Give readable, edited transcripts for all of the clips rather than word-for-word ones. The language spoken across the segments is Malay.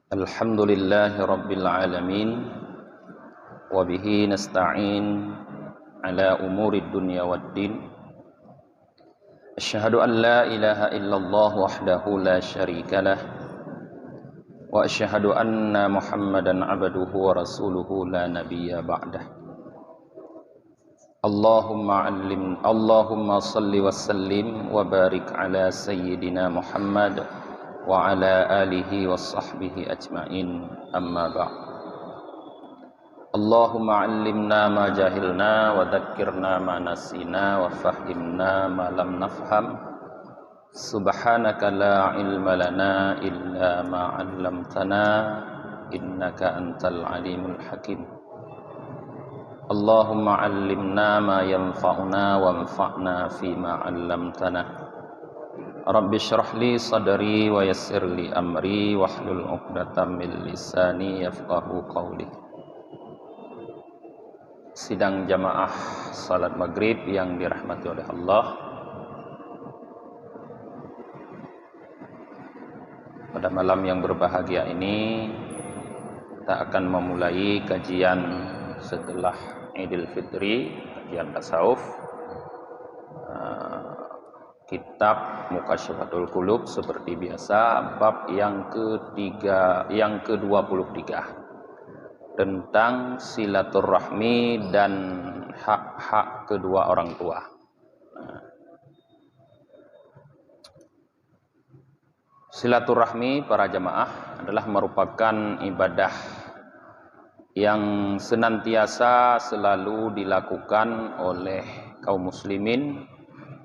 Alhamdulillahi Rabbil Alamin. Wabihi nasta'in ala umuri dunya waddin. Asyhadu an la ilaha illallah wahdahu la syarika lah. Wa asyhadu anna Muhammadan abduhu wa rasuluhu la nabiyya ba'dah. Allahumma salli wa sallim wa barik ala sayyidina Muhammad wa ala alihi wa sahbihi ajma'in, amma ba'd. Allahumma allimna ma jahilna wa dhakkirna ma nasina wa fahimna ma lam nafham. Subhanaka la ilma lana illa ma 'allamtana innaka antal alimul hakim. Allahumma allimna ma yanfa'una wanfa'na fima 'allamtana. Rabbi syrah li sadri wa yassir li amri wahlul 'uqdatam min lisani yafqahu qawli. Sidang jamaah salat maghrib yang dirahmati oleh Allah, pada malam yang berbahagia ini kita akan memulai kajian setelah Idul Fitri, kajian tasawuf, kitab Muqasyyafatul Qulub seperti biasa, bab yang ke-23 tentang silaturahmi dan hak-hak kedua orang tua. Silaturahmi para jamaah adalah merupakan ibadah yang senantiasa selalu dilakukan oleh kaum muslimin,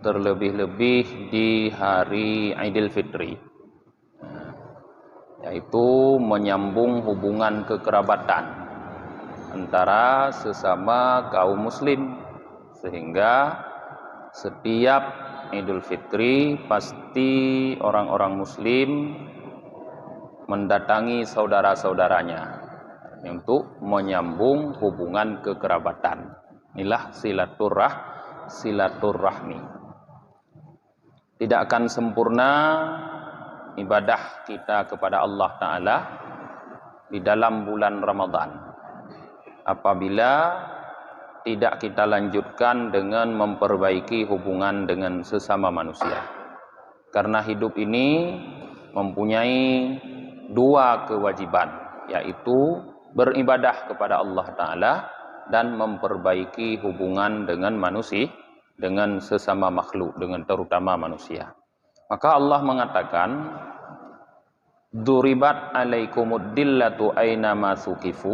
terlebih-lebih di hari Idul Fitri, yaitu menyambung hubungan kekerabatan antara sesama kaum muslim, sehingga setiap Idul Fitri pasti orang-orang muslim mendatangi saudara-saudaranya untuk menyambung hubungan kekerabatan. Inilah silaturahmi. Tidak akan sempurna ibadah kita kepada Allah Ta'ala di dalam bulan Ramadan apabila tidak kita lanjutkan dengan memperbaiki hubungan dengan sesama manusia. Karena hidup ini mempunyai dua kewajiban, yaitu beribadah kepada Allah Ta'ala dan memperbaiki hubungan dengan manusia, dengan sesama makhluk, dengan terutama manusia. Maka Allah mengatakan, "Duribat alaikumud dillatu aina ma suqifu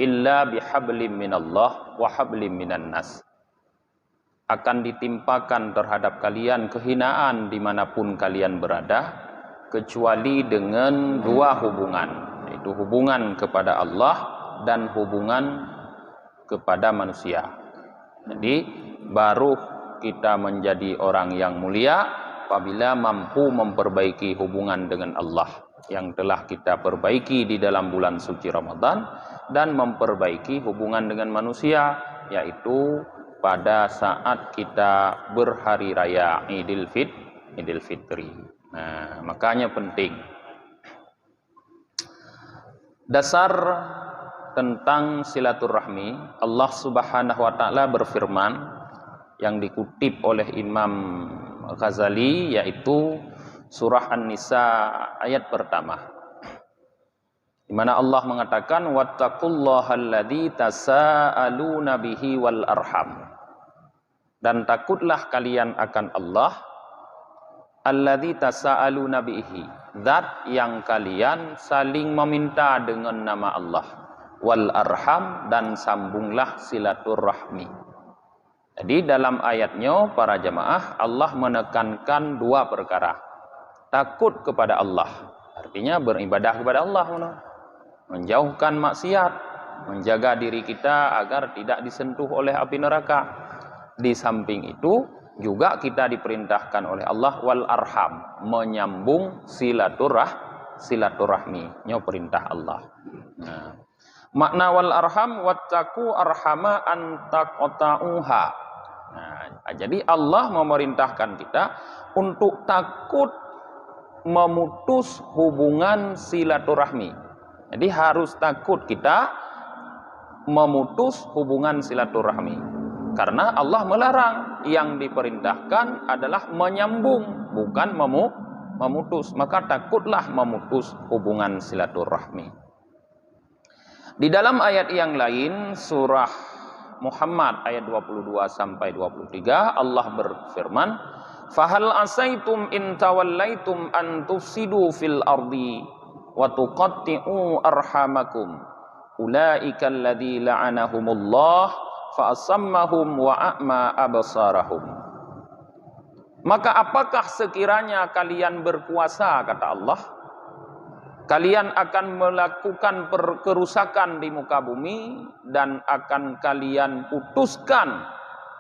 illa bihablim minallah wa hablim minan nas." Akan ditimpakan terhadap kalian kehinaan dimanapun kalian berada, kecuali dengan dua hubungan, yaitu hubungan kepada Allah dan hubungan kepada manusia. Jadi baru kita menjadi orang yang mulia apabila mampu memperbaiki hubungan dengan Allah yang telah kita perbaiki di dalam bulan suci Ramadan, dan memperbaiki hubungan dengan manusia, yaitu pada saat kita berhari raya Idul Fitri. Nah, makanya penting. Dasar tentang silaturahmi, Allah Subhanahu wa Ta'ala berfirman yang dikutip oleh Imam Ghazali, yaitu surah An-Nisa ayat pertama, di mana Allah mengatakan, wattaqullahal tasaaluna bihi wal arham, dan takutlah kalian akan Allah, alladzi tasaaluna bihi, zat yang kalian saling meminta dengan nama Allah, wal arham, dan sambunglah silaturahmi. Jadi dalam ayatnya para jamaah, Allah menekankan dua perkara. Takut kepada Allah, artinya beribadah kepada Allah, menjauhkan maksiat, menjaga diri kita agar tidak disentuh oleh api neraka. Di samping itu juga kita diperintahkan oleh Allah wal arham, menyambung silaturahmi, perintah Allah. Nah, makna wal arham, wattaqu arhama antaqta'uha. Nah, jadi Allah memerintahkan kita untuk takut memutus hubungan silaturahmi. Jadi harus takut kita memutus hubungan silaturahmi. Karena Allah melarang, yang diperintahkan adalah menyambung, bukan memutus. Maka takutlah memutus hubungan silaturahmi. Di dalam ayat yang lain, surah Muhammad ayat 22 sampai 23, Allah berfirman, "Fahal asaitum in tawallaitum an tufsidu fil ardi wa tuqatti'u arhamakum ulaika alladzi la'anahumullah fa asammahum wa a'ma absarahum." Maka apakah sekiranya kalian berkuasa, kata Allah, kalian akan melakukan kerusakan di muka bumi dan akan kalian putuskan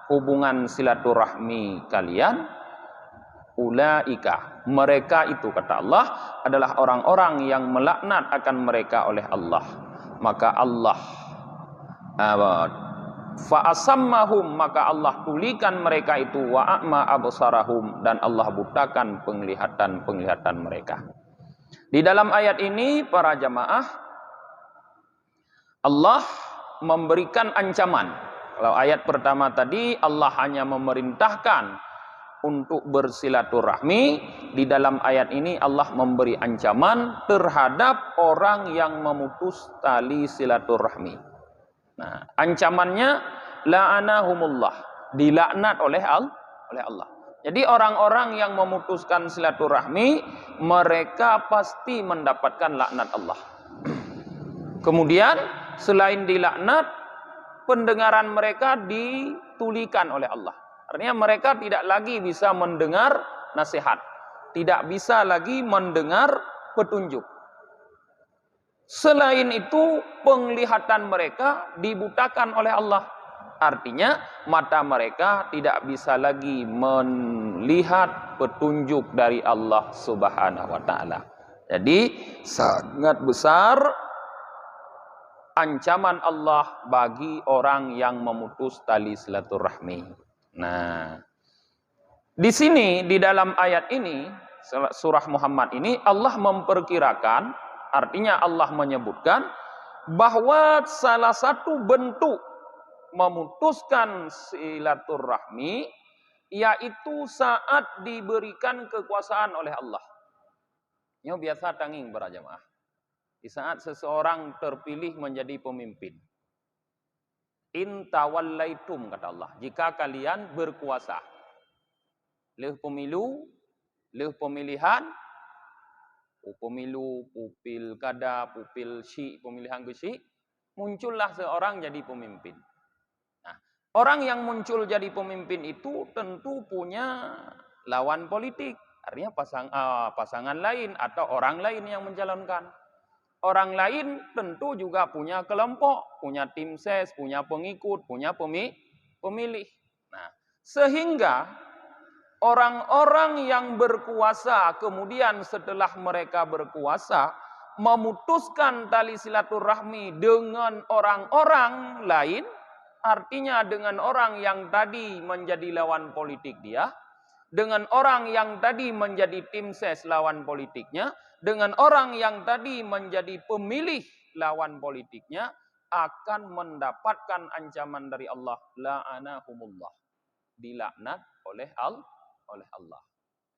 hubungan silaturahmi kalian. Ulaika, mereka itu, kata Allah, adalah orang-orang yang melaknat akan mereka oleh Allah. Maka Allah fa'asammahum, maka Allah tulikan mereka itu, wa a'ma absarahum, dan Allah butakan penglihatan mereka. Di dalam ayat ini, para jamaah, Allah memberikan ancaman. Kalau ayat pertama tadi Allah hanya memerintahkan untuk bersilaturahmi, di dalam ayat ini Allah memberi ancaman terhadap orang yang memutus tali silaturahmi. Nah, ancamannya la'anahumullah, dilaknat oleh Allah. Jadi orang-orang yang memutuskan silaturahmi, mereka pasti mendapatkan laknat Allah. Kemudian selain dilaknat, pendengaran mereka ditulikan oleh Allah. Artinya mereka tidak lagi bisa mendengar nasihat, tidak bisa lagi mendengar petunjuk. Selain itu, penglihatan mereka dibutakan oleh Allah. Artinya mata mereka tidak bisa lagi melihat petunjuk dari Allah Subhanahu wa taala. Jadi sangat besar ancaman Allah bagi orang yang memutus tali silaturahmi. Nah, di sini, di dalam ayat ini, surah Muhammad ini, Allah memperkirakan, artinya Allah menyebutkan bahwa salah satu bentuk memutuskan silaturahmi yaitu saat diberikan kekuasaan oleh Allah. Ini biasa tanging para jamaah. Di saat seseorang terpilih menjadi pemimpin. In tawallaitum, kata Allah, jika kalian berkuasa. Leh pemilu, leh pemilihan, pemilu, pilkada, pupil syik, pemilihan gesyi, muncullah seorang jadi pemimpin. Nah, orang yang muncul jadi pemimpin itu tentu punya lawan politik, artinya pasangan lain atau orang lain yang mencalonkan. Orang lain tentu juga punya kelompok, punya tim ses, punya pengikut, punya pemilih. Nah, sehingga orang-orang yang berkuasa kemudian setelah mereka berkuasa memutuskan tali silaturahmi dengan orang-orang lain, artinya dengan orang yang tadi menjadi lawan politik dia, dengan orang yang tadi menjadi tim ses lawan politiknya, dengan orang yang tadi menjadi pemilih lawan politiknya, akan mendapatkan ancaman dari Allah, la'anahumullah, dilaknat oleh Allah.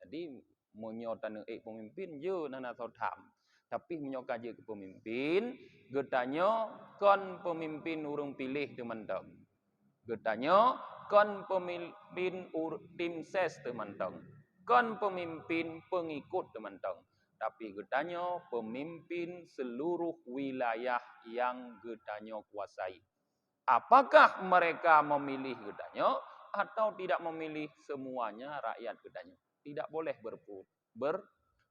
Jadi menyotan pemimpin je nana sotam, tapi menyoka je ke pemimpin, getanya kon pemimpin urung pilih teman-teman. Getanya kon pemimpin tim ses teman-teman. Kon pemimpin pengikut teman-teman. Tapi getanya pemimpin seluruh wilayah yang getanya kuasai. Apakah mereka memilih getanya atau tidak memilih semuanya rakyat getanya? Tidak boleh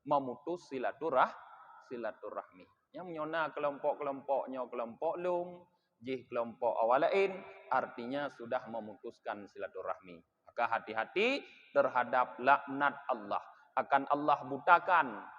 memutus silaturahmi. Yang menyona kelompok-kelompoknya kelompok lung, jih kelompok awalain, artinya sudah memutuskan silaturahmi. Maka hati-hati terhadap laknat Allah. Akan Allah butakan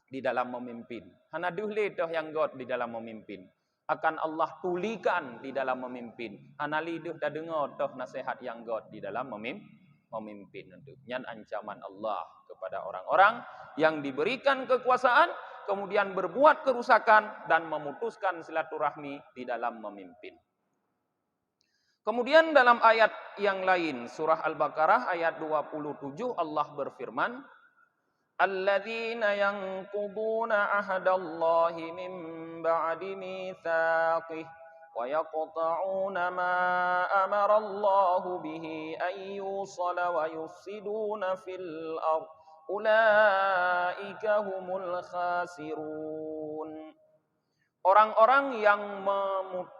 di dalam memimpin. Hana duhle toh yang God di dalam memimpin. Akan Allah tulikan di dalam memimpin. Hana liduh dah dengar toh nasihat yang God di dalam memimpin. Nyan ancaman Allah kepada orang-orang yang diberikan kekuasaan kemudian berbuat kerusakan dan memutuskan silaturahmi di dalam memimpin. Kemudian dalam ayat yang lain, surah Al-Baqarah ayat 27 Allah berfirman, Alladzina yanquduna ahdallahi min ba'di mitsaqih wa yaqta'una ma amara Allahu bihi ay yusala wa yufsiduna fil ardh ulaika humul khasirun. Orang-orang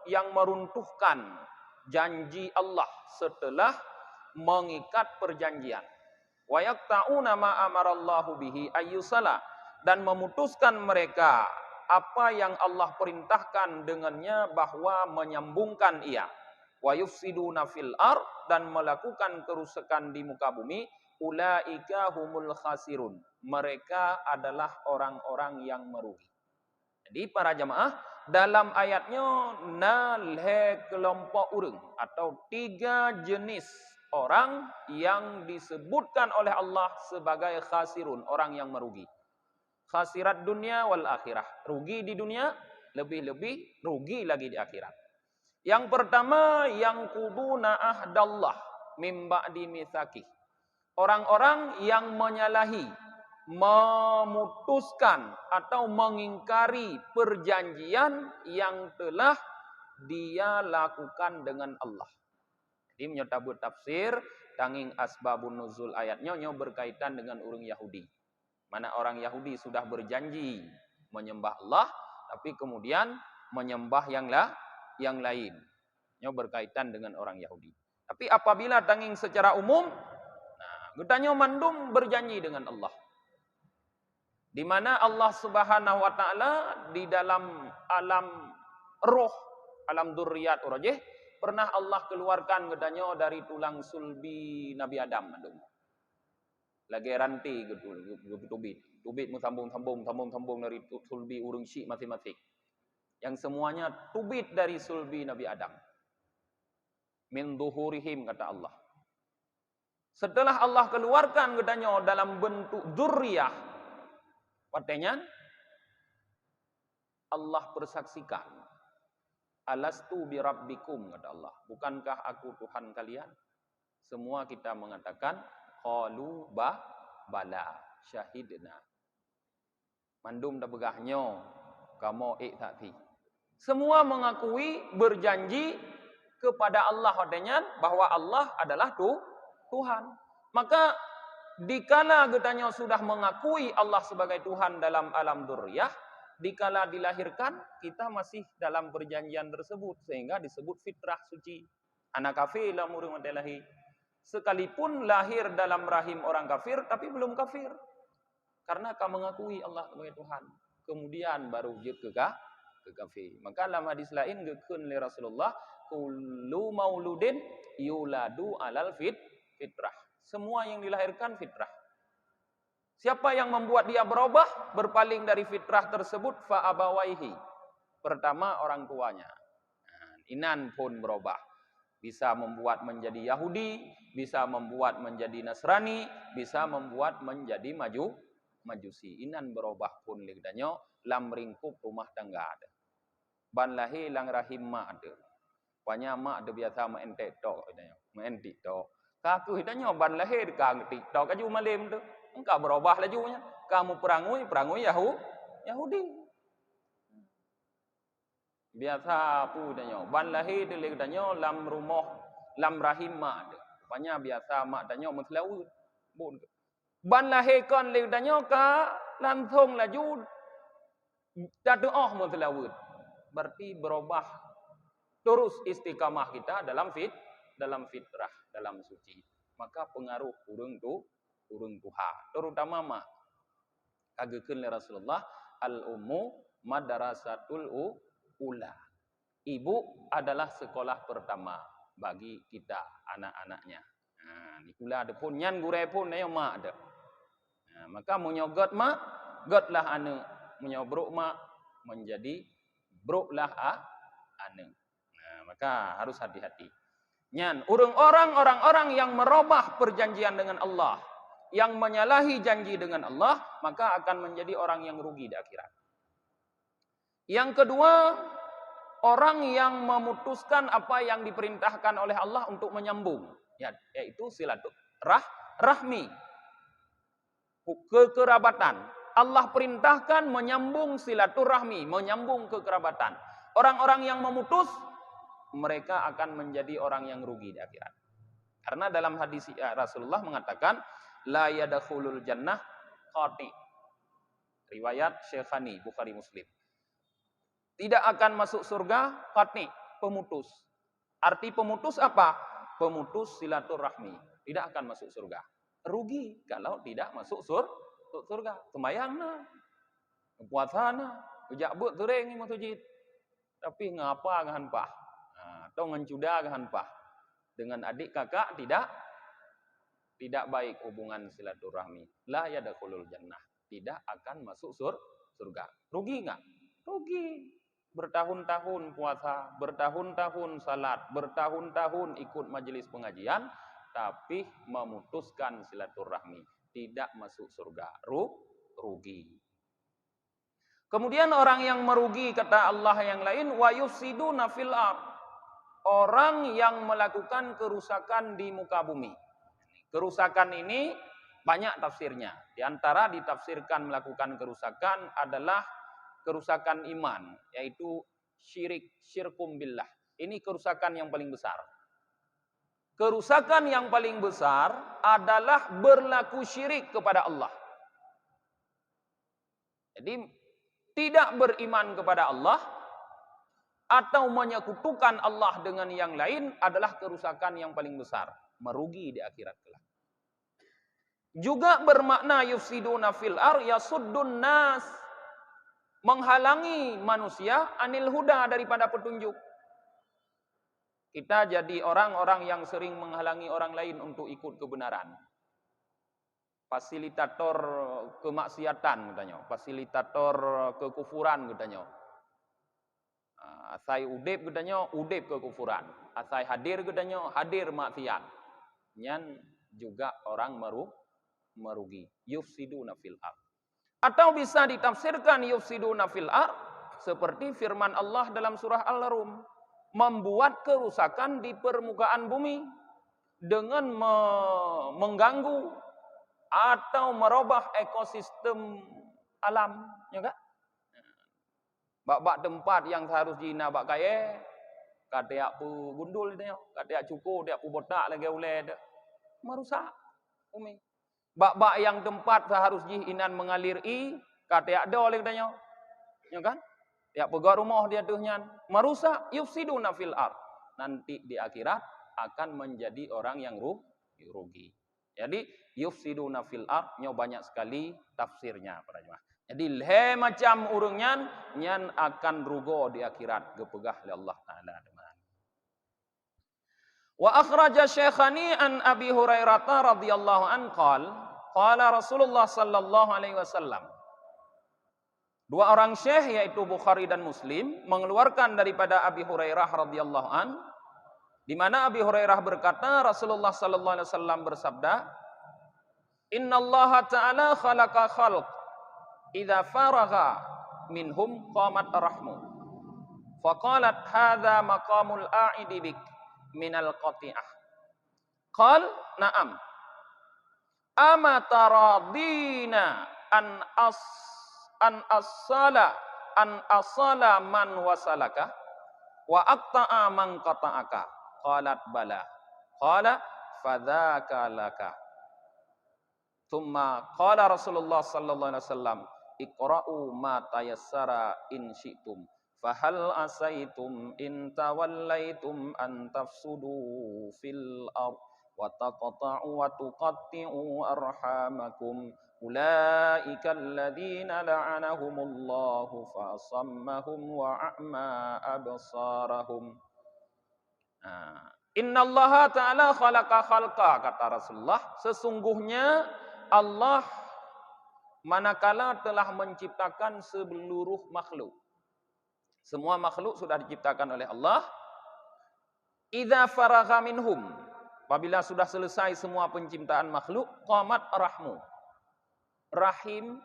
yang meruntuhkan janji Allah setelah mengikat perjanjian. Wa yaqta'una ma amarallahu bihi ayyusala, dan memutuskan mereka apa yang Allah perintahkan dengannya bahwa menyambungkan ia. Wa yufsiduna fil ard, dan melakukan kerusakan di muka bumi. Ulaika humul khasirun, mereka adalah orang-orang yang merugi. Jadi para jamaah, dalam ayatnya nalhe kelompok urang atau 3 jenis orang yang disebutkan oleh Allah sebagai khasirun, orang yang merugi. Khasirat dunia wal akhirah, rugi di dunia, lebih-lebih rugi lagi di akhirat. Yang pertama, yang quduna ahdallah mim ba'di mitsaqih. Orang-orang yang menyalahi, memutuskan atau mengingkari perjanjian yang telah dia lakukan dengan Allah. Jadi menyotabut tafsir tanging asbabun nuzul ayatnya berkaitan dengan orang Yahudi. Mana orang Yahudi sudah berjanji menyembah Allah tapi kemudian menyembah yang lain. Berkaitan dengan orang Yahudi. Tapi apabila tanging secara umum, getanya mandum berjanji dengan Allah. Di mana Allah Subhanahu wa taala di dalam alam roh, alam dzurriyyat urajih, pernah Allah keluarkan getanya dari tulang sulbi Nabi Adam mandum. Lagi ranti tubit mu sambung dari sulbi urang syik masing-masing. Yang semuanya tubit dari sulbi Nabi Adam. Min duhurihim, kata Allah. Setelah Allah keluarkan getanya dalam bentuk dzurriyah, artinya Allah persaksikan, alastu bi rabbikum, kata Allah, bukankah aku Tuhan kalian? Semua kita mengatakan qalu bala syahidna. Mandum da begahnya kamo iktati. Semua mengakui, berjanji kepada Allah artinya bahwa Allah adalah Tuhan. Maka dikala getanya sudah mengakui Allah sebagai Tuhan dalam alam dzurriyah, dikala dilahirkan kita masih dalam perjanjian tersebut sehingga disebut fitrah suci. Anak kafir la murung adalah sekalipun lahir dalam rahim orang kafir tapi belum kafir. Karena kamu mengakui Allah sebagai Tuhan. Kemudian baru je ke kafir. Maka dalam hadis lain gekeun li Rasulullah, kullu mauludin yuladu alal fitrah. Semua yang dilahirkan fitrah. Siapa yang membuat dia berubah, berpaling dari fitrah tersebut, fa abawaihi. Pertama orang tuanya. Inan pun berubah. Bisa membuat menjadi Yahudi, bisa membuat menjadi Nasrani, bisa membuat menjadi Majusi. Inan berubah pun ligdanya lam ringkup rumah tangga ada. Ban lahi lang rahim ma ada. Pokoknya mak ada biasa main TikTok, main TikTok. Kaku hidanya ban lahir kang TikTok aju malam tu. Engkau berubah lajunya. Kamu perangui Yahudi. Biasa pu danyo. Ban lahir delik danyo lam rumah lam rahim mak ada. Pokoknya biasa mak danyo muslawut. Bun. Ban lahir kan lik danyo ka langsung laju dadoah muslawut. Berarti berubah terus istiqamah kita dalam fitrah, dalam suci. Maka pengaruh urang tuha, terutama mak. Kagekeun li Rasulullah, al-ummu madrasatul ula. Ibu adalah sekolah pertama bagi kita anak-anaknya. Di ula ada pun nyan gure pun ayo mak ada. Maka menyogot mak, gotlah ane. Menyobruk mak menjadi bruklah ane. Maka harus hati-hati. Nyan, orang-orang yang merubah perjanjian dengan Allah, yang menyalahi janji dengan Allah, maka akan menjadi orang yang rugi di akhirat. Yang kedua, orang yang memutuskan apa yang diperintahkan oleh Allah untuk menyambung, yaitu silaturahmi, kekerabatan. Allah perintahkan menyambung silaturahmi, menyambung kekerabatan. Orang-orang yang memutus, mereka akan menjadi orang yang rugi di akhirat. Karena dalam hadis Rasulullah mengatakan, la yadkhulul jannah qati. Riwayat Syekhani, Bukhari Muslim. Tidak akan masuk surga qati, pemutus. Arti pemutus apa? Pemutus silaturahmi. Tidak akan masuk surga. Rugi kalau tidak masuk surga. Sembayangna, puasana, ujabut tureng di masjid. Tapi ngapa ngahan pah? Atau ngencuda ngahan pah? Dengan adik kakak tidak baik hubungan silaturahmi. La yadkhulul jannah. Tidak akan masuk surga. Rugi enggak? Rugi. Bertahun-tahun puasa, bertahun-tahun salat, bertahun-tahun ikut majelis pengajian, tapi memutuskan silaturahmi, tidak masuk surga. Rugi. Kemudian orang yang merugi, kata Allah yang lain, wa yufsiduna fil ardh. Orang yang melakukan kerusakan di muka bumi. Kerusakan ini banyak tafsirnya. Di antara ditafsirkan melakukan kerusakan adalah kerusakan iman, yaitu syirkum billah. Ini kerusakan yang paling besar. Kerusakan yang paling besar adalah berlaku syirik kepada Allah. Jadi tidak beriman kepada Allah atau menyekutukan Allah dengan yang lain adalah kerusakan yang paling besar, merugi di akhirat kelak. Juga bermakna yufsiduna fil ardh yasuddun nas, menghalangi manusia anil huda, daripada petunjuk. Kita jadi orang-orang yang sering menghalangi orang lain untuk ikut kebenaran. Fasilitator kemaksiatan katanya, fasilitator kekufuran katanya. Asai udip katanya, udip kekufuran. Asai hadir katanya, hadir maksiat. Nyan juga orang merugi. Yufsiduna fil ardh. Atau bisa ditafsirkan yufsiduna fil ardh seperti firman Allah dalam surah Al-Rum, membuat kerusakan di permukaan bumi dengan mengganggu atau merubah ekosistem alam, ya kan? Bak tempat yang seharusnya bak kaya, kata pu gundul dia, kata cukup dia pu botak lagi oleh dia, merusak bumi. Bak yang tempat seharusnya inan mengalir kata ada oleh dia, ya kan? Dia pegang rumah dia tuhnya, merusak, yufsiduna fil ardh. Nanti di akhirat akan menjadi orang yang rugi. Jadi yufsiduna fil ardh nyo banyak sekali tafsirnya para jemaah. Jadi macam urungnya nyan akan rugo di akhirat gepegah oleh Allah taala. Wa akhraja Syekhani an Abi Hurairah radhiyallahu an qala Rasulullah sallallahu alaihi wasallam. Dua orang syekh yaitu Bukhari dan Muslim mengeluarkan daripada Abi Hurairah radhiyallahu an, di mana Abi Hurairah berkata Rasulullah sallallahu alaihi wasallam bersabda, "Innallaha ta'ala khalaqa khalq, idza faragha minhum qamat rahmu. Faqalat hadza maqamul a'idi bik minal qati'ah." Qal, "Na'am. Ama taradina an asala man wasalaka wa aqta'a man qata'aka." Qalat bala. Qala fadzaka laka. Tsumma qala Rasulullah sallallahu alaihi wasallam, "Iqra'u ma tayassara in syi'tum. Fahal asaitum in tawallaitum an tafsudu fil ardh wa taqta'u wa tuqatti'u arhamakum. Ulaika alladziina la'anahumullahu fa asammahum wa a'ma absarahum." Innallaha ta'ala khalaqa khalqa, kata Rasulullah, sesungguhnya Allah manakala telah menciptakan seluruh makhluk. Semua makhluk sudah diciptakan oleh Allah. Idza faragha minhum, Apabila sudah selesai semua penciptaan makhluk, qamat rahmu. Rahim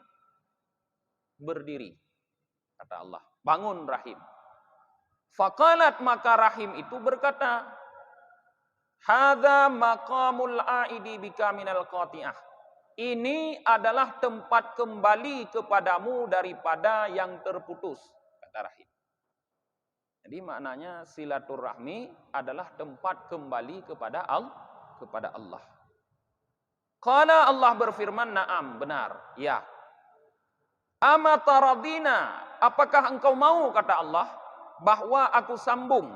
berdiri. Kata Allah, bangun rahim. Faqalat, maka rahim itu berkata, hadza maqamul aidi bika minal qati'ah. Ini adalah tempat kembali kepadamu daripada yang terputus, kata rahim. Jadi maknanya silaturahmi adalah tempat kembali kepada Allah. Qala, Allah berfirman, na'am, benar, ya. Ama taradina, apakah engkau mau, kata Allah, bahwa aku sambung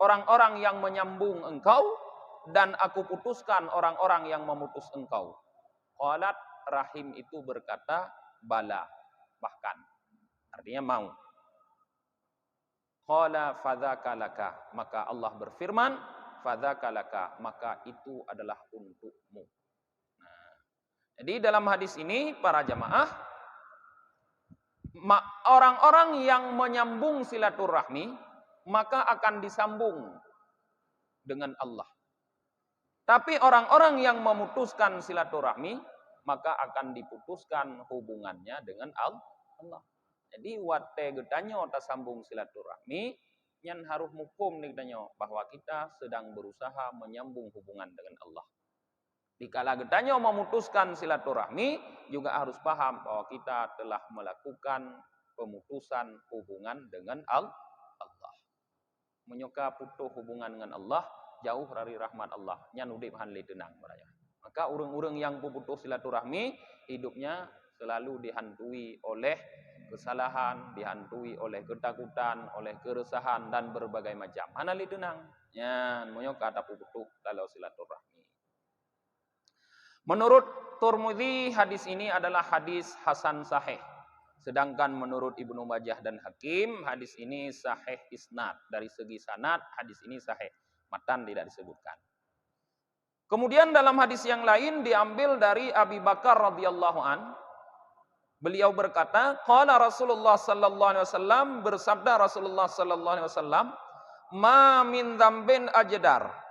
orang-orang yang menyambung engkau dan aku putuskan orang-orang yang memutus engkau. Qalat, rahim itu berkata, bala, bahkan. Artinya mau. Qala fadzaka laka, maka Allah berfirman, fadzaka laka, maka itu adalah untukmu. Nah, jadi dalam hadis ini para jamaah, orang-orang yang menyambung silaturahmi maka akan disambung dengan Allah. Tapi orang-orang yang memutuskan silaturahmi maka akan diputuskan hubungannya dengan Allah. Jadi wate getanyo ta sambung silaturahmi nyan harus mukum ni getanyo bahwa kita sedang berusaha menyambung hubungan dengan Allah. Dikala getanyo memutuskan silaturahmi juga harus paham bahwa kita telah melakukan pemutusan hubungan dengan Allah. Menyoka putus hubungan dengan Allah, jauh dari rahmat Allah. Nyan udip hanli tenang baraya. Maka urang-urang yang putus silaturahmi hidupnya selalu dihantui oleh kesalahan, dihantui oleh ketakutan, oleh keresahan dan berbagai macam. Hanli tenang. Nyan menyoka ta putus kalau silaturahmi. Menurut Tirmidzi, hadis ini adalah hadis hasan sahih. Sedangkan menurut Ibnu Majah dan Hakim, hadis ini sahih isnad. Dari segi sanad, hadis ini sahih. Matan tidak disebutkan. Kemudian dalam hadis yang lain diambil dari Abi Bakar radhiyallahu an. Beliau berkata, qala Rasulullah sallallahu alaihi wasallam, bersabda Rasulullah sallallahu alaihi wasallam, ma min dzambin ajdar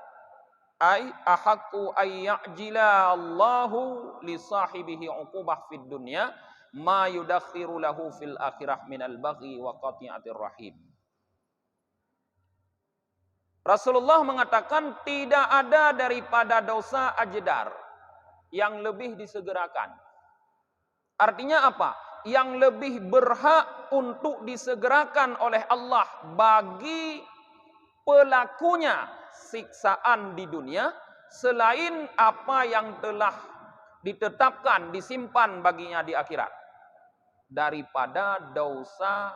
ay ahaqqu ay ya'jila Allahu li sahibihi 'uqubah fid dunya ma yudakhiru lahu fil akhirah minal baghi wa qati'atir rahim. Rasulullah mengatakan tidak ada daripada dosa ajdar yang lebih disegerakan. Artinya apa? Yang lebih berhak untuk disegerakan oleh Allah bagi pelakunya siksaan di dunia selain apa yang telah ditetapkan, disimpan baginya di akhirat. Daripada dosa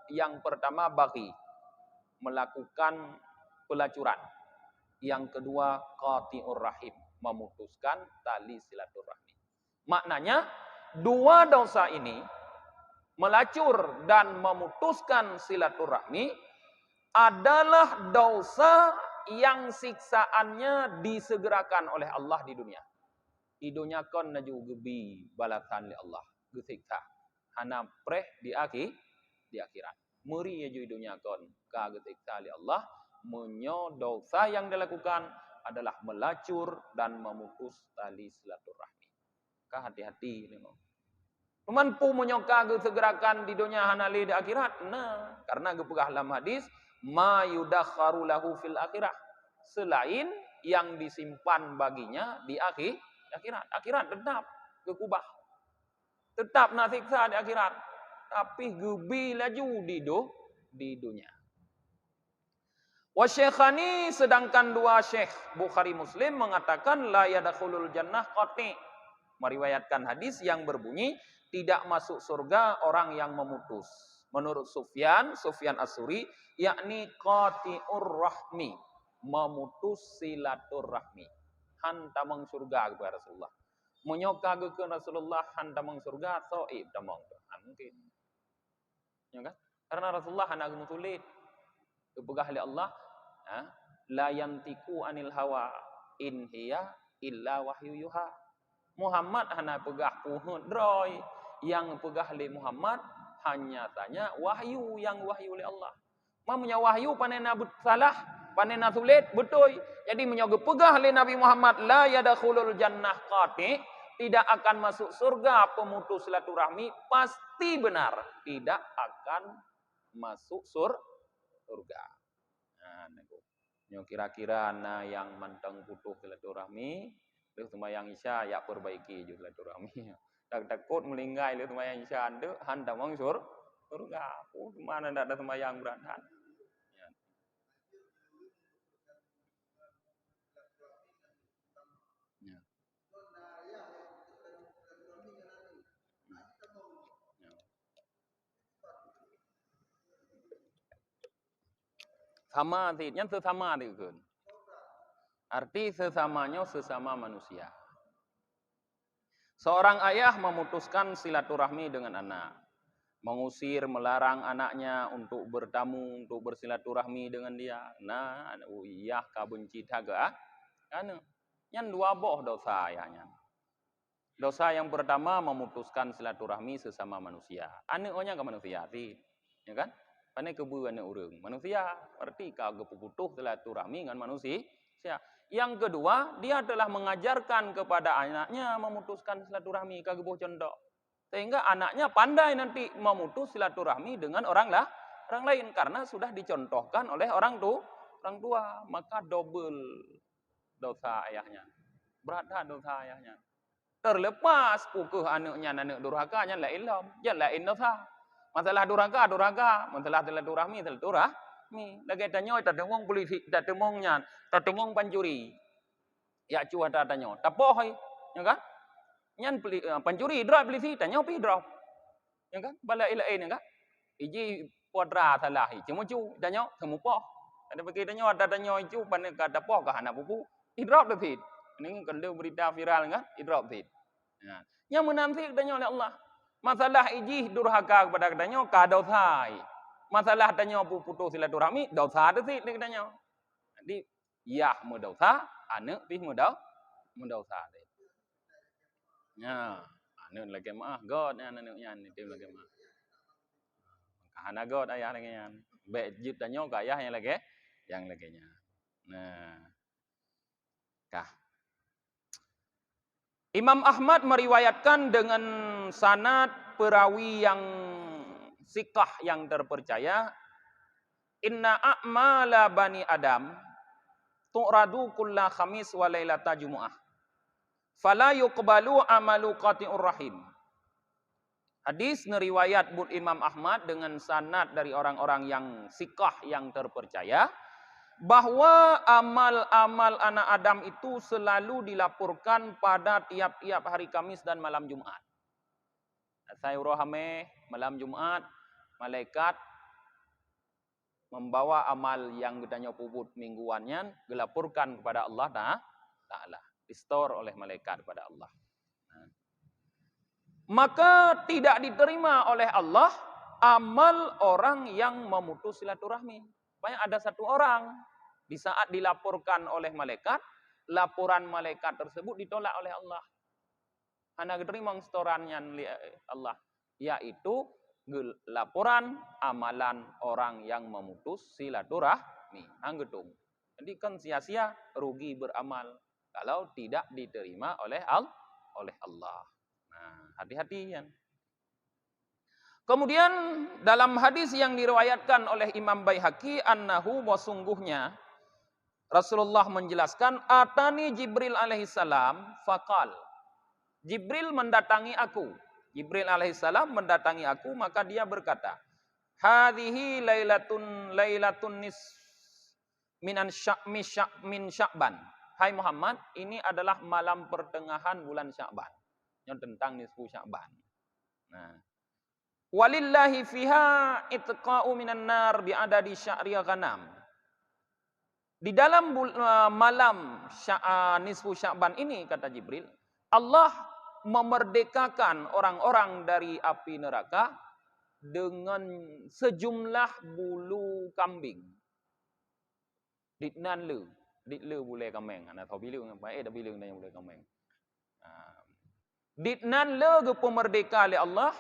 yang pertama bagi melakukan pelacuran. Yang kedua qati'ur rahim, memutuskan tali silaturahmi. Maknanya dua dosa ini, melacur dan memutuskan silaturahmi, adalah dosa yang siksaannya disegerakan oleh Allah di dunia. Di dunia kon naju gebi balatan li Allah, gesiksa. Hana preh di akhirat. Muri ya ju dunia kon ka gesiksa li Allah, menyo dosa yang dilakukan adalah melacur dan memutus tali silaturahmi. Ka hati-hati ni mo. Mampu menyoka segerakan di dunia hanali di akhirat. Nah, karena gepegah dalam hadis ma yudakharu lahu fil akhirah, selain yang disimpan baginya di akhirat. Akhirat tetap kekubah. Tetap nak siksa di akhirat. Tapi gebi laju di dunia. Wasyekhani, sedangkan dua syekh Bukhari Muslim mengatakan la yadkhulul jannah qati'. Meriwayatkan hadis yang berbunyi tidak masuk surga orang yang memutus. Menurut Sufyan As-Suri, yakni qati'ur rahmi, memutus silaturahmi. Hantamang surga kepada Rasulullah. Menyoka ke Rasulullah hantamang surga, soib tamang. Mungkin. Ya kan? Karena Rasulullah anak mutulit. Kepegah oleh Allah, la yantiku anil hawa in hiya illa wahyu yuha. Muhammad hana pegah puhun droy, yang pegah oleh Muhammad hanya tanya wahyu yang wahyu oleh Allah. Mamanya wahyu panai nabut salah, Panena sulit betul. Jadi menyoga pegah oleh Nabi Muhammad la yadakhulul jannah qati, tidak akan masuk surga pemutus silaturahmi, pasti benar tidak akan masuk surga. Nah, niku. Nyo kira-kira na yang manteng putus silaturahmi, terus sembahyang isya ya perbaiki juga silaturahmi. Tak takut melinggai le sembahyang isya ande han damang surga. Mana ndak ada sembahyang berantan. Ya. Sama artinya sesama itu. Arti sesamanya sesama manusia. Seorang ayah memutuskan silaturahmi dengan anak. Mengusir, melarang anaknya untuk bertamu, untuk bersilaturahmi dengan dia. Nah, uyah ka benci taga. Kan? Yang dua boh dosa ayahnya. Dosa yang pertama memutuskan silaturahmi sesama manusia. Anaknya ke manusia, ya kan? Pane kebu anak urang. Manusia, berarti kagak putus silaturahmi dengan manusia. Yang kedua, dia adalah mengajarkan kepada anaknya memutuskan silaturahmi kagak contoh. Sehingga anaknya pandai nanti memutus silaturahmi dengan orang lain karena sudah dicontohkan oleh orang tua, maka double dosa ayahnya. Berat dosa ayahnya. Terlepas pukul anaknya anak durhakanya la ilham, la dosa. Masalah durhaka, masalah silaturahmi. Lagi tanya tatengong polisi, tatengongnya, tatengong pancuri. Ya cuah tatanya, tapoh, ya kan? Nyan pancuri drop polisi, tanya pi drop. Ya kan? Bala ilain ya kan? Iji podra salah, cuma cu, tanya semupoh. Ada bagi tanya itu pan kata poh ka anak pupu, drop lepit. Ini kalau berita viral kan, drop lepit. Nah, yang menanti tanya oleh Allah. Masalah iji durhaka kepada katanya kadosai. Masalah tanya putus silaturahmi dosa ada sih katanya. Jadi ya mendosa, anak pi mendosa. Ya, anak lagi mah God anaknya itu lagi mah. Kahana God ayah lagi nya. Bejit tanya ke ayah yang lagi nya. Nah. Kah. Imam Ahmad meriwayatkan dengan sanad perawi yang sikah yang terpercaya, inna a'mala bani Adam tu'radu kulla khamis wa lailata jumu'ah. Fala yuqbalu amalu qati'ur rahim. Hadis neriwayat bud Imam Ahmad dengan sanad dari orang-orang yang sikah yang terpercaya, bahwa amal-amal anak Adam itu selalu dilaporkan pada tiap-tiap hari Kamis dan malam Jumat. Saya rohame malam Jumat, malaikat membawa amal yang gedanya puput mingguannya dilaporkan kepada Allah Ta'ala. Distor oleh malaikat kepada Allah. Maka tidak diterima oleh Allah amal orang yang memutus silaturahmi. Banyak ada satu orang di saat dilaporkan oleh malaikat, laporan malaikat tersebut ditolak oleh Allah. Hanya diterima setorannya Allah, yaitu laporan amalan orang yang memutus silaturahmi. Anggetung. Jadi kan sia-sia rugi beramal kalau tidak diterima oleh Allah. Nah, hati-hati ya. Kemudian dalam hadis yang diriwayatkan oleh Imam Baihaqi, annahu wasungguhnya Rasulullah menjelaskan, atani Jibril alaihissalam faqal. Jibril mendatangi aku. Jibril alaihissalam mendatangi aku, maka dia berkata, hadhihi lailatun nis min Sya'ban. Hai Muhammad, ini adalah malam pertengahan bulan Sya'ban. Yang tentang nisfu Sya'ban. Nah, walillahi fiha itqa'u minan nar bi'adadi sya'ri ghanam. Di dalam malam nisfu Sya'ban ini, kata Jibril, Allah memerdekakan orang-orang dari api neraka dengan sejumlah bulu kambing. Ditnan lu boleh kameng, anak tahu bilu ngapai dah bilu yang boleh kameng. Ditnan lu pemerdeka oleh Allah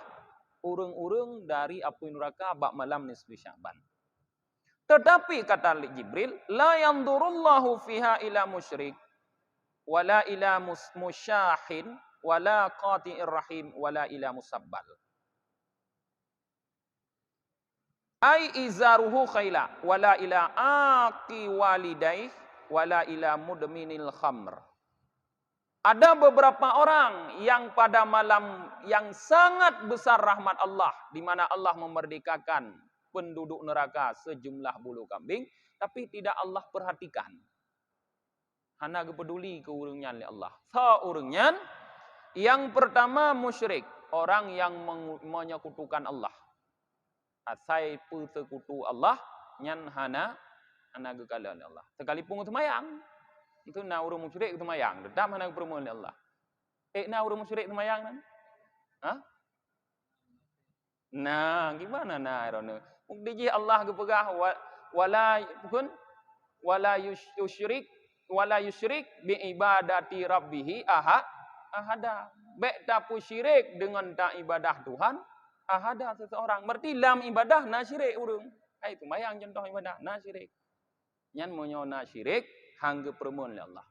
urung-urung dari api neraka bak malam nisfu Sya'ban. Tetapi kata Jibril, la yanzurullahu fiha ila musyrik wala ila musyahin wala qati'ir rahim wala ila musabbal. Ai izaruhu khaila wala ila aqi walidaih wala ila mudminil khamr. Ada beberapa orang yang pada malam yang sangat besar rahmat Allah, di mana Allah memerdekakan penduduk neraka sejumlah bulu kambing, tapi tidak Allah perhatikan. Hana peduli ke urangnya oleh Allah. Seorangnya yang pertama musyrik, orang yang menyekutukan Allah. Asai persekutu Allah nyan hana gegala oleh Allah. Sekalipun semayang, itu na urang musyrik itu mayang, tetap hana permohon oleh Allah. Na urang musyrik itu mayang nan? Hah? Nah, gimana nah irone? Mukdiji Allah gepegah wala yusyrik bi ibadati rabbih ahada. Baik tak syirik dengan tak ibadah Tuhan, ahada seseorang. Berarti dalam ibadah na syirik urang. Itu mayang contoh ibadah na syirik. Nyan monyo na syirik hangge permohon oleh Allah.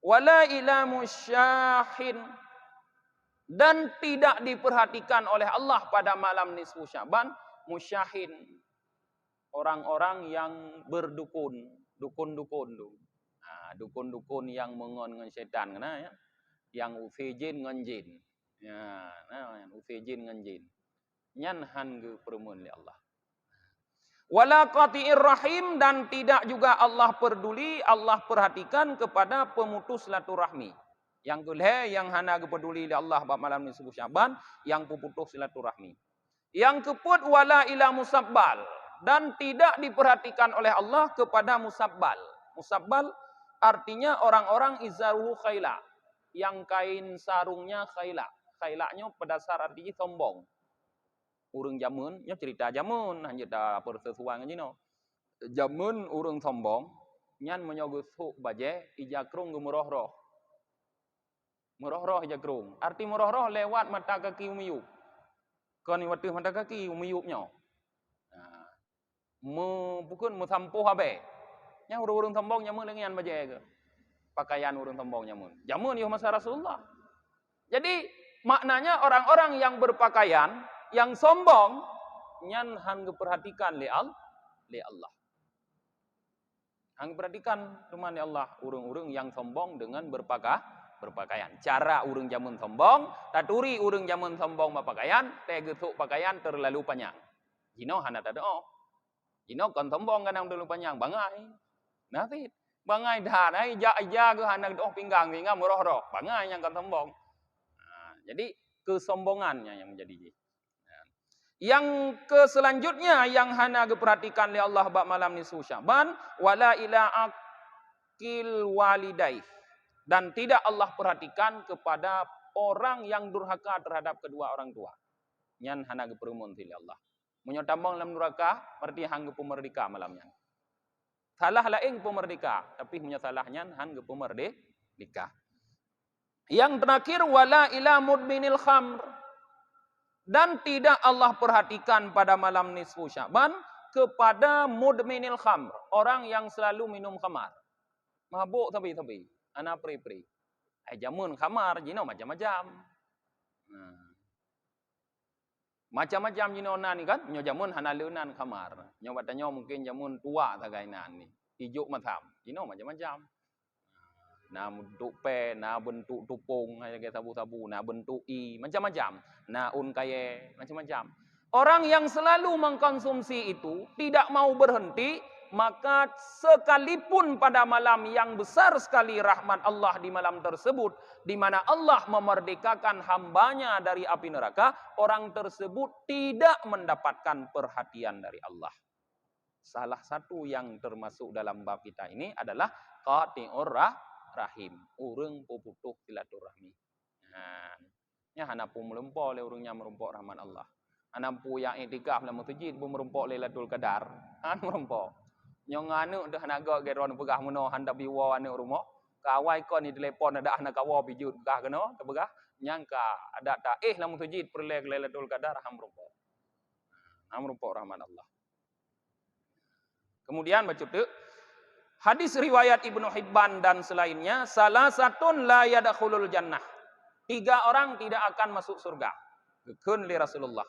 Wala ila musyahin, dan tidak diperhatikan oleh Allah pada malam nisfu Syaban, musyahin, orang-orang yang berdukun, dukun-dukun tu. Dukun-dukun yang mengon dengan syaitan kena ya. Yang ufejin dengan jin. Ya, nah ufejin dengan jin. Nyan hangge permohon oleh Allah. Wala qati'ir rahim, dan tidak juga Allah peduli, Allah perhatikan kepada pemutus silaturahmi. Yang kedua, yang hana peduli Allah bab malam nisfu Syaban, yang pemutus silaturahmi. Yang keput wala ila musabbal, dan tidak diperhatikan oleh Allah kepada musabbal. Musabbal artinya orang-orang izaruhu khaila, yang kain sarungnya khaila. Khailanya pada dasar artinya sombong. Urang jamun, nya cerita jamun, hanya dah persesuaian ngino. Jamun urang sombong, nyan menyogosuk baje ijakrung gemeroh-roh. Meroh-roh ijakrung. Arti meroh-roh lewat mata kaki umiyup. Kon ni watih mata kaki umiyupnya. Bukan sampuh habe. Nya urang sombong nyamun lengan baje ke. Pakaian urang sombong nyamun. Jamun yo masa Rasulullah. Jadi maknanya orang-orang yang berpakaian yang sombong nyan hang perhatikan li Allah. Hang perhatikan cuman Allah urang-urang yang sombong dengan berpakaian. Cara urang jamun sombong, taturi urang jamun sombong berpakaian, tegesuk pakaian terlalu panjang. Jino hana tado. Jino kon sombong kan terlalu panjang bangai. Nafit. Bangai dah ai ja ke hana doh pinggang meroh-roh. Bangai yang kon sombong. Jadi kesombongannya yang menjadi. Yang selanjutnya yang hana diperhatikan oleh Allah bab malam nisfu Syaban, wala ila akil walidai, dan tidak Allah perhatikan kepada orang yang durhaka terhadap kedua orang tua. Nyan hana geperumun ti Allah. Munyo tambang dalam neraka berarti hang pemerdeka malamnya. Salah lain pemerdeka, tapi punya salahnya hang pemerdeka. Yang terakhir wala ila mudminil khamr, dan tidak Allah perhatikan pada malam nisfu Syaban kepada mudminil khamr, orang yang selalu minum khamar. Mabuk tapi ana pri-pri. Jamun khamar jino macam-macam. Macam-macam jino nan kan, nyo jamun hana leunan khamar. Nyo batanyo mungkin jamun tua tagainan ni. Ijuk matam. Jino macam-macam. Na bentuk pe, na bentuk tupung, kayak sabu-sabu, na bentuk i, macam-macam. Na kaya, macam-macam. Orang yang selalu mengkonsumsi itu tidak mau berhenti, maka sekalipun pada malam yang besar sekali rahmat Allah di malam tersebut, di mana Allah memerdekakan hambanya dari api neraka, orang tersebut tidak mendapatkan perhatian dari Allah. Salah satu yang termasuk dalam bab kita ini adalah qati'ur rahim, urang peputus silaturahmi. Nya hanapu melempok le urangnya merumpok rahmat Allah. Hanapu yang iktikaf dalam masjid pun merumpok Lailatul Qadar. Merumpok. Nyong anu dah naga geron pegah meno handap biwa anu rumah. Kawai kon ni telepon ada anak kawa pijut pegah kena tepegah nyangka ada tak dalam masjid perle Lailatul Qadar ham merumpok. Merumpok rahmat Allah. Kemudian baca tu hadis riwayat Ibnu Hibban dan selainnya, salah satun la yadkhulul jannah. 3 orang tidak akan masuk surga. Gekun li Rasulullah.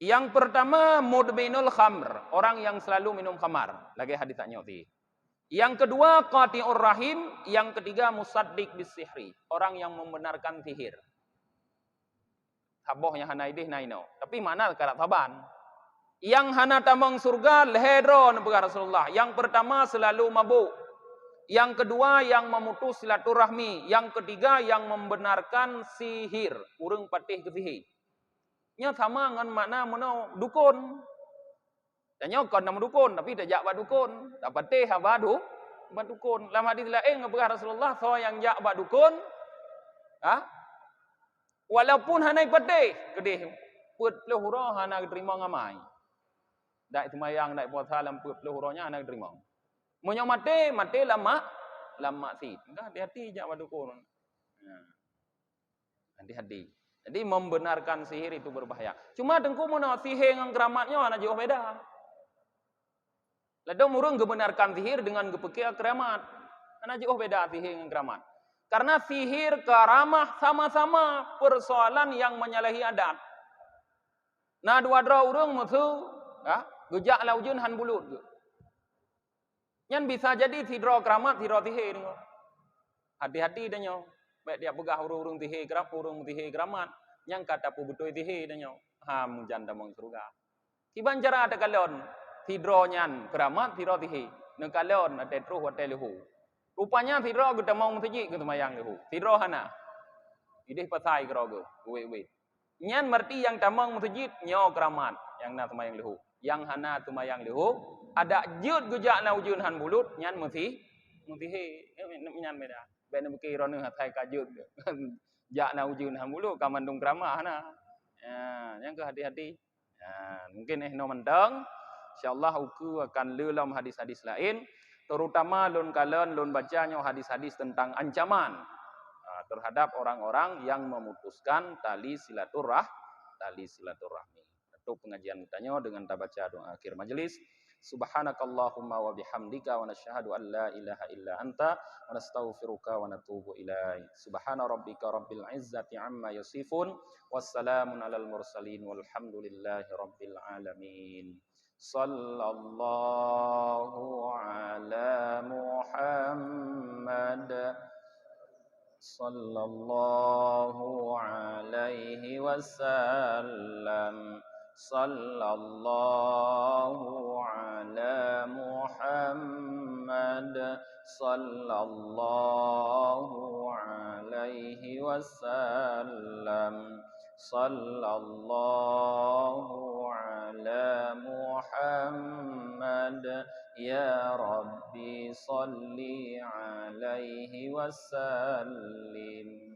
Yang pertama mudminul khamr, orang yang selalu minum khamar. Lagi hadis tak nyoti. Yang kedua qati'ur rahim, yang ketiga musaddiq bisihri, orang yang membenarkan sihir. Habohnya hana idih naino. Tapi mana karat saban? Yang hana tamang surga lehedro nabi Rasulullah. Yang pertama selalu mabuk. Yang kedua yang memutus silaturahmi. Yang ketiga yang membenarkan sihir. Urang patih ke sihir. Nya sama dengan makna menau dukun. Tanya kon nama dukun tapi tak jak ba dukun. Tak patih ba dukun. Dalam hadis lain nabi Rasulullah so yang jak ba dukun. Walaupun hanai patih kedih put lehuro hana terima ngamai. Dak semayang dak puasa lam put lehuranya hana terima. Munyo mati lama si. Enggak hati-hati jak ba dukun. Hati-hati. Jadi membenarkan sihir itu berbahaya. Cuma dengku mana sihir dengan keramatnya ana jauh beda. Ladang murung membenarkan sihir dengan gepekea keramat. Ana jauh beda sihir dengan keramat. Karena sihir karamah sama-sama persoalan yang menyalahi adat. Nah dua-dua urang mutu, gejak laujun han bulut. Yang bisa jadi sidro keramat, sidro sihir. Hati-hati danyo. Baik dia pegah urung-urung sihir keramat. Yang kata pu betul sihir danyo. Ham janda mong surga. Kiban cara ada kalon. Sidro nyan keramat, sidro sihir. Nang kalon ada truh ada lehu. Rupanya sidro kita mau masjid ke semayang lehu. Sidro hana. Idih pasai kerogo. Wait. Nyan merti yang tamang masjid nyo keramat. Yang na semayang lehu. Yang hana semayang lehu. Ada jut gujak na ujun han bulut. Nyan mesti. Nyan beda. Bena buki ronu hatai kajut. Jak na ujun han bulut. Kamandung keramat hana. Yang ke hati-hati. Mungkin no mendang. InsyaAllah aku akan lelam hadis-hadis lain. Terutama lun kalen lun bacanya hadis-hadis tentang ancaman terhadap orang-orang yang memutuskan tali silaturahmi. Untuk pengajian kitanya dengan tabaca doa akhir majelis. Subhanakallahumma wa bihamdika wa nasyhadu an la ilaha illa anta wa nastaghfiruka wa natubu ilaik. Subhana rabbika rabbil izzati amma yasifun. Wassalamun alal mursalin walhamdulillahi rabbil alamin. Sallallahu ala Muhammad sallallahu alaihi wasallam. Sallallahu ala Muhammad sallallahu alaihi wasallam. Sallallahu ala Muhammad ya Rabbi salli alaihi wasallim.